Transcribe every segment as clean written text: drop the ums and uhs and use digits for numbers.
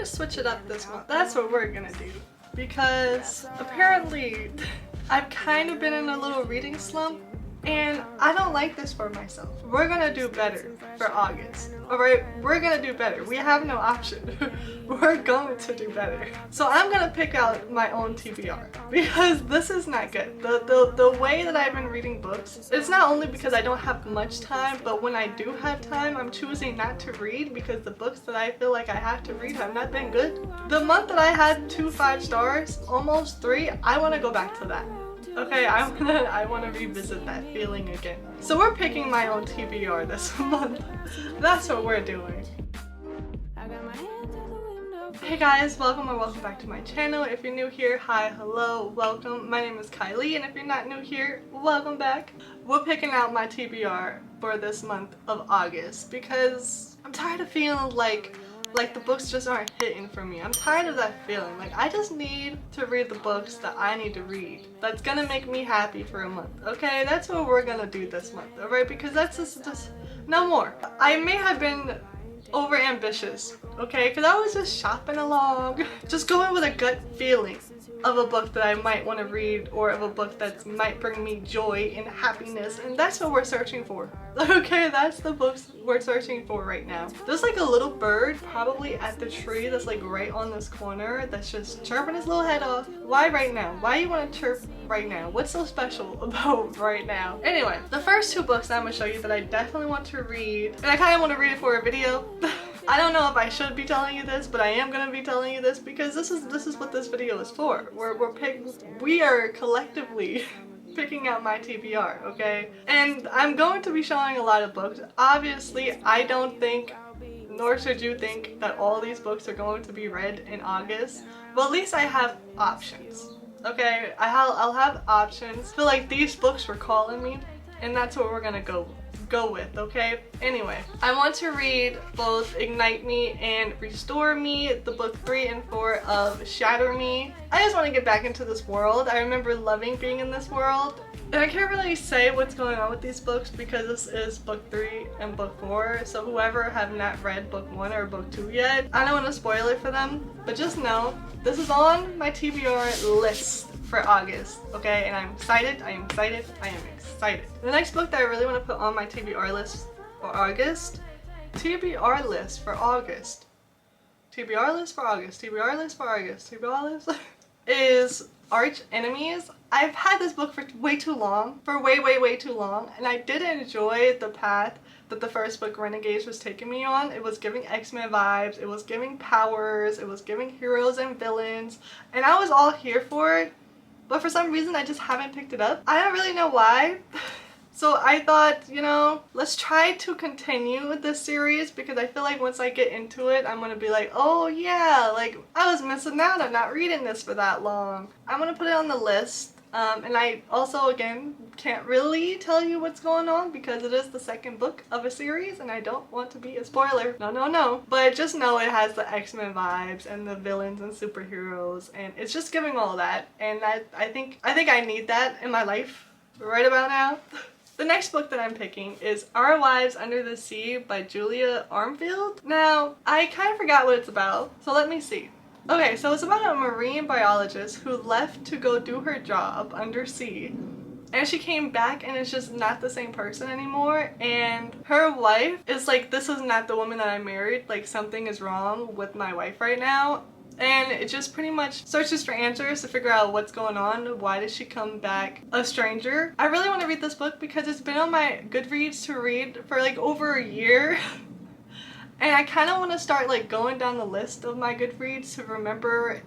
gonna switch it up this month. That's what we're gonna do. Because apparently I've kind of been in a little reading slump and I don't like this for myself. We're gonna do better for August. Alright, we're gonna do better. We have no option. We're going to do better. So I'm gonna pick out my own TBR because this is not good. The way that I've been reading books, it's not only because I don't have much time, but when I do have time, I'm choosing not to read because the books that I feel like I have to read have not been good. The month that I had 2 5 stars, almost 3, I want to go back to that. Okay, I wanna revisit that feeling again. So we're picking my own TBR this month. That's what we're doing. Hey guys, welcome or welcome back to my channel. If you're new here, hi, hello, welcome. My name is Kylie, and if you're not new here, welcome back. We're picking out my TBR for this month of August because I'm tired of feeling like the books just aren't hitting for me. I'm tired of that feeling. Like, I just need to read the books that I need to read. That's gonna make me happy for a month, okay? That's what we're gonna do this month, alright? Because that's just no more. I may have been over ambitious, okay? Because I was just shopping along, just going with a gut feeling of a book that I might want to read or of a book that might bring me joy and happiness, and that's what we're searching for. Okay, that's the books we're searching for right now. There's like a little bird probably at the tree that's like right on this corner that's just chirping his little head off. Why right now? Why you want to chirp right now? What's so special about right now? Anyway, the first 2 books that I'm going to show you that I definitely want to read, and I kind of want to read it for a video. I don't know if I should be telling you this, but I am gonna be telling you this because this is what this video is for. We are collectively picking out my TBR, okay? And I'm going to be showing a lot of books. Obviously, I don't think, nor should you think, that all these books are going to be read in August. But at least I have options, okay? I'll have options. I feel like these books were calling me, and that's what we're gonna go with, okay? Anyway, I want to read both Ignite Me and Restore Me, the book 3 and 4 of Shatter Me. I just want to get back into this world. I remember loving being in this world. And I can't really say what's going on with these books because this is book 3 and book 4, so whoever have not read book 1 or book 2 yet, I don't want to spoil it for them, but just know this is on my TBR list for August, okay? And I'm excited, I am excited, I am excited. The next book that I really want to put on my TBR list for August, TBR list for August, TBR list for August, TBR list for August, TBR list is Arch Enemies. I've had this book for way too long, for way too long, and I did enjoy the path that the first book, Renegades, was taking me on. It was giving X-Men vibes, it was giving powers, it was giving heroes and villains, and I was all here for it. But for some reason, I just haven't picked it up. I don't really know why. So I thought, you know, let's try to continue with this series because I feel like once I get into it, I'm gonna be like, oh yeah, like I was missing out on not reading this for that long. I'm gonna put it on the list. And I also, again, can't really tell you what's going on because it is the second book of a series and I don't want to be a spoiler. No. But just know it has the X-Men vibes and the villains and superheroes and it's just giving all that. And I think I need that in my life right about now. The next book that I'm picking is Our Wives Under the Sea by Julia Armfield. Now, I kind of forgot what it's about, so let me see. Okay, so it's about a marine biologist who left to go do her job undersea, and she came back and is just not the same person anymore, and her wife is like, this is not the woman that I married, like something is wrong with my wife right now, and it just pretty much searches for answers to figure out what's going on. Why did she come back a stranger? I really want to read this book because it's been on my Goodreads to read for like over a year. And I kind of want to start like going down the list of my Goodreads to remember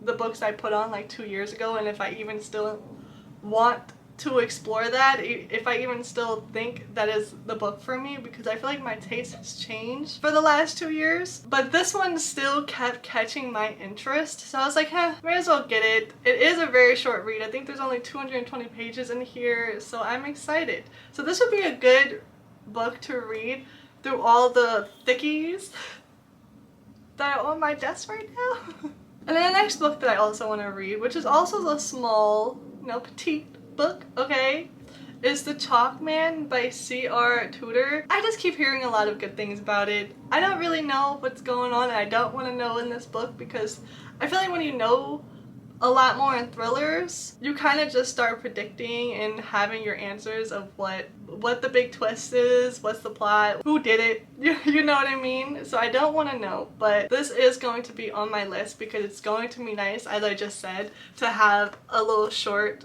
the books I put on like 2 years ago, and if I even still want to explore that, if I even still think that is the book for me, because I feel like my taste has changed for the last 2 years. But this one still kept catching my interest, so I was like, may as well get it. It is a very short read. I think there's only 220 pages in here, so I'm excited. So this would be a good book to read through all the thickies that are on my desk right now. And then the next book that I also want to read, which is also a small, petite book, okay, is The Chalk Man by C.R. Tudor. I just keep hearing a lot of good things about it. I don't really know what's going on, and I don't want to know in this book because I feel like when you know a lot more in thrillers, you kind of just start predicting and having your answers of what the big twist is, what's the plot, who did it, you know what I mean? So I don't want to know, but this is going to be on my list because it's going to be nice, as I just said, to have a little short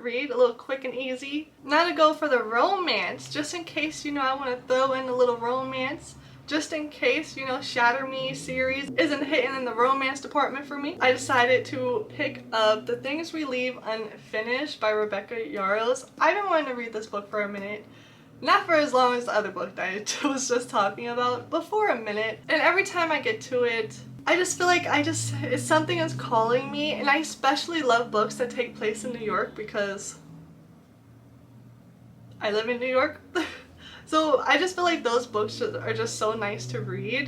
read, a little quick and easy. Now to go for the romance, just in case, you know, I want to throw in a little romance. Just in case, you know, Shatter Me series isn't hitting in the romance department for me, I decided to pick up The Things We Leave Unfinished by Rebecca Yarros. I've been wanting to read this book for a minute. Not for as long as the other book that I was just talking about, but for a minute. And every time I get to it, I just feel like it's something that's calling me, and I especially love books that take place in New York because I live in New York. So I just feel like those books are just so nice to read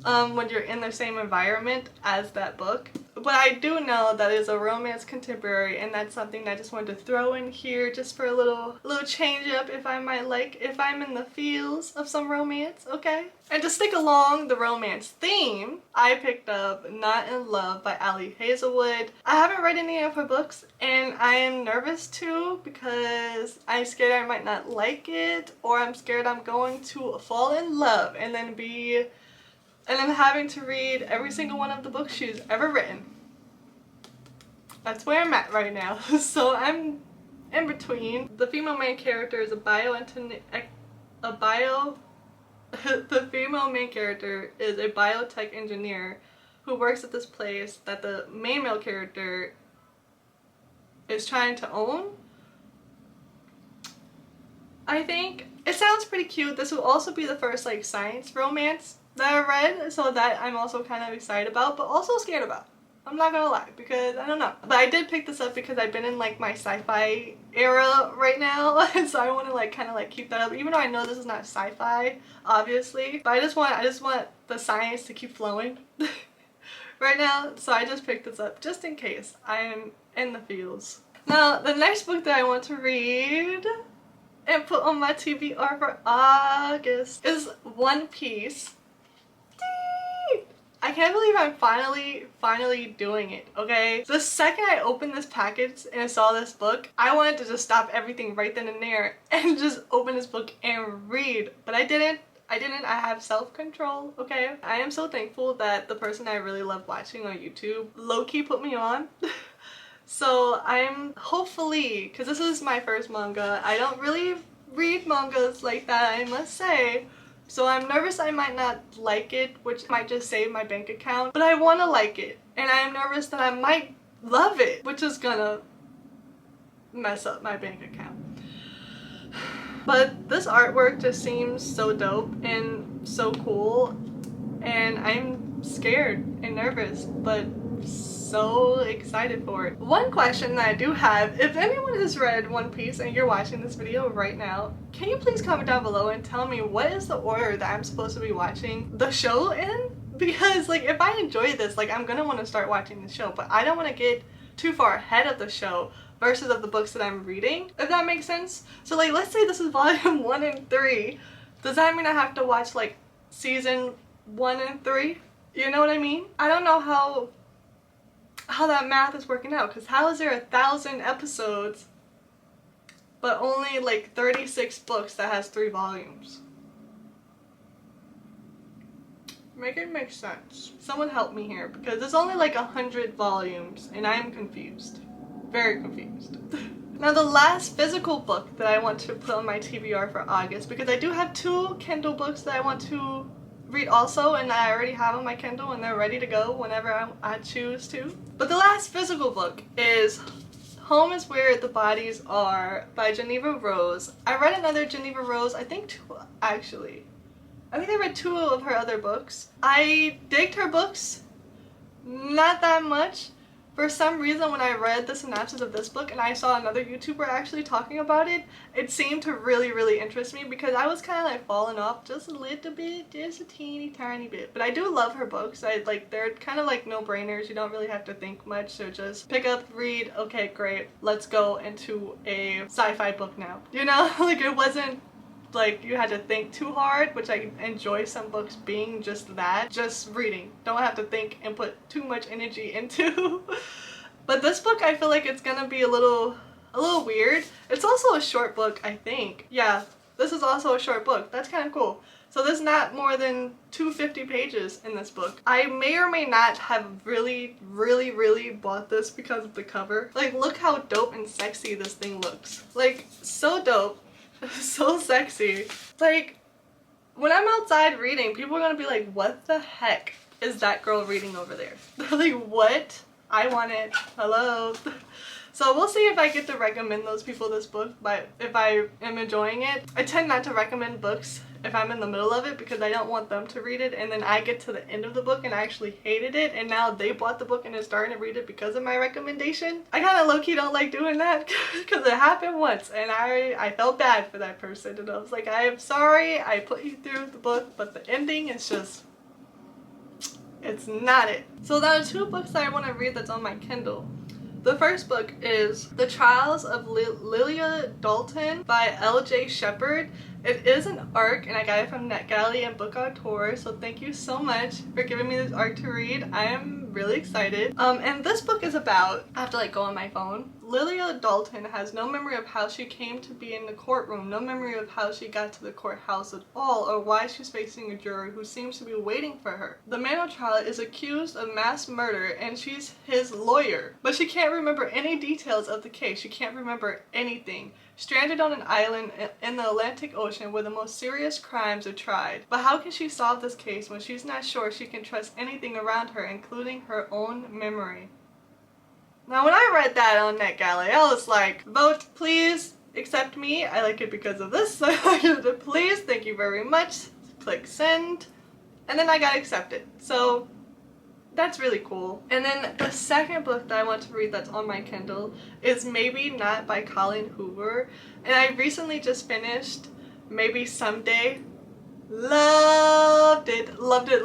when you're in the same environment as that book. But I do know that it's a romance contemporary, and that's something that I just wanted to throw in here just for a little change up if I'm in the feels of some romance, okay? And to stick along the romance theme, I picked up Not in Love by Ali Hazelwood. I haven't read any of her books, and I am nervous too because I'm scared I might not like it, or I'm scared I'm going to fall in love and then having to read every single one of the books she's ever written. That's where I'm at right now. So I'm in between. The female main character is the female main character is a biotech engineer who works at this place that the main male character is trying to own. I think it sounds pretty cute. This will also be the first like science romance that I read, so that I'm also kind of excited about, but also scared about. I'm not gonna lie, because I don't know. But I did pick this up because I've been in like my sci-fi era right now, and so I want to like kind of like keep that up, even though I know this is not sci-fi, obviously. But I just want the science to keep flowing right now, so I just picked this up just in case I am in the feels. Now, the next book that I want to read and put on my TBR for August is One Piece. I can't believe I'm finally doing it, okay? The second I opened this package and saw this book, I wanted to just stop everything right then and there and just open this book and read. But I didn't. I have self-control, okay? I am so thankful that the person I really love watching on YouTube low-key put me on. So I'm hopefully, because this is my first manga, I don't really read mangas like that, I must say. So I'm nervous I might not like it, which might just save my bank account, but I want to like it. And I am nervous that I might love it, which is gonna mess up my bank account. But this artwork just seems so dope and so cool, and I'm scared and nervous, but so excited for it. One question that I do have, if anyone has read One Piece and you're watching this video right now, can you please comment down below and tell me what is the order that I'm supposed to be watching the show in? Because like if I enjoy this, like I'm gonna want to start watching the show, but I don't want to get too far ahead of the show versus of the books that I'm reading, if that makes sense. So like let's say this is volume 1 and 3, does that mean I have to watch like season 1 and 3? You know what I mean? I don't know how that math is working out, because how is there 1,000 episodes but only like 36 books that has 3 volumes? Make it make sense. Someone help me here, because there's only like 100 volumes and I'm confused. Very confused. Now the last physical book that I want to put on my TBR for August, because I do have 2 Kindle books that I want to read also, and I already have on my Kindle and they're ready to go whenever I choose to. But the last physical book is Home is Where the Bodies Are by Geneva Rose. I read another Geneva Rose, I think 2 actually. I think I read 2 of her other books. I digged her books, not that much, For some reason, when I read the synopsis of this book and I saw another YouTuber actually talking about it, it seemed to really interest me because I was kind of like falling off just a little bit, just a teeny tiny bit. But I do love her books. They're kind of like no-brainers. You don't really have to think much, so just pick up, read, okay, great, let's go into a sci-fi book now. You know, like it wasn't like you had to think too hard, which I enjoy some books being just that, just reading. Don't have to think and put too much energy into. But this book, I feel like it's gonna be a little weird. It's also a short book, I think. Yeah, this is also a short book. That's kind of cool. So there's not more than 250 pages in this book. I may or may not have really bought this because of the cover. Like, look how dope and sexy this thing looks. Like, so dope. So sexy. Like, when I'm outside reading, people are gonna be like, what the heck is that girl reading over there? They're like, what? I want it. Hello. So we'll see if I get to recommend those people this book, but if I am enjoying it. I tend not to recommend books if I'm in the middle of it because I don't want them to read it and then I get to the end of the book and I actually hated it and now they bought the book and are starting to read it because of my recommendation. I kind of low-key don't like doing that because it happened once and I felt bad for that person and I was like, I am sorry I put you through the book, but the ending is just, it's not it. So there are two books that I want to read that's on my Kindle. The first book is The Trials of Lilia Dalton by L.J. Shepard. It is an ARC and I got it from NetGalley and Book Auteur, so thank you so much for giving me this ARC to read. I am really excited. And this book is about, I have to like go on my phone. Lilia Dalton has no memory of how she came to be in the courtroom, no memory of how she got to the courthouse at all, or why she's facing a juror who seems to be waiting for her. The man on trial is accused of mass murder and she's his lawyer, but she can't remember any details of the case. She can't remember anything. Stranded on an island in the Atlantic Ocean where the most serious crimes are tried. But how can she solve this case when she's not sure she can trust anything around her, including her own memory? Now when I read that on NetGalley, I was like, vote please, accept me. I like it because of this. I like it, please, thank you very much. Click send. And then I got accepted. So that's really cool. And then the second book that I want to read that's on my Kindle is Maybe Not by Colleen Hoover. And I recently just finished Maybe Someday. Loved it. Rated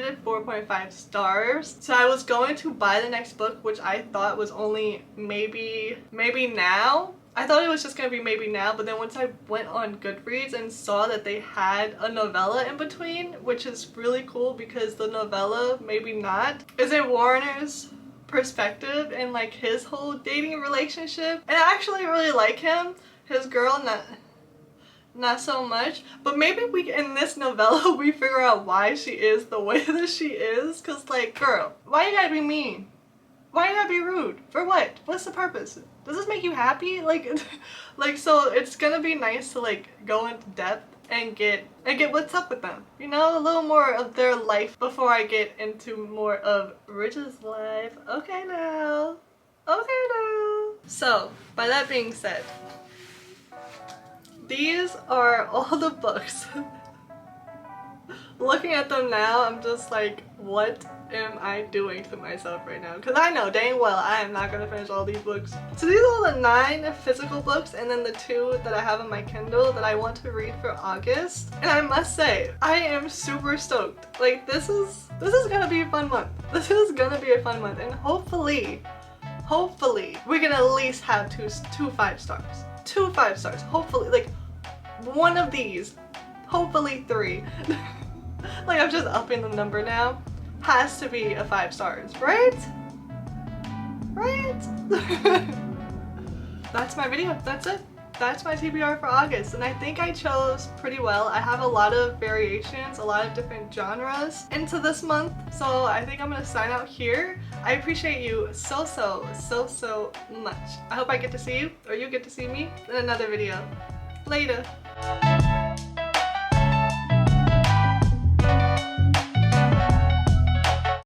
it 4.5 stars. So I was going to buy the next book, which I thought was only maybe now. I thought it was just gonna be maybe now, but then once I went on Goodreads and saw that they had a novella in between, which is really cool because the novella, Maybe Not, is in Warner's perspective and like his whole dating relationship. And I actually really like him. His girl, not so much. But maybe in this novella, we figure out why she is the way that she is. Cause like, girl, why you gotta be mean? Why you gotta be rude? For what? What's the purpose? Does this make you happy? Like, so it's gonna be nice to like go into depth and get what's up with them. You know, a little more of their life before I get into more of Rich's life. Okay now. So, by that being said, these are all the books. Looking at them now, I'm just like, what am I doing to myself right now? Because I know dang well I am not going to finish all these books. So these are the 9 physical books and then the 2 that I have on my Kindle that I want to read for August. And I must say, I am super stoked. Like, this is gonna be a fun month. This is gonna be a fun month, and hopefully we can at least have two 5 stars. 2 5 stars. Hopefully, like one of these. Hopefully 3. Like, I'm just upping the number now. Has to be a 5 stars, right? That's my video. That's it. That's my TBR for August, and I think I chose pretty well. I have a lot of variations, a lot of different genres into this month, so I think I'm gonna sign out here. I appreciate you so much. I hope I get to see you, or you get to see me in another video. Later.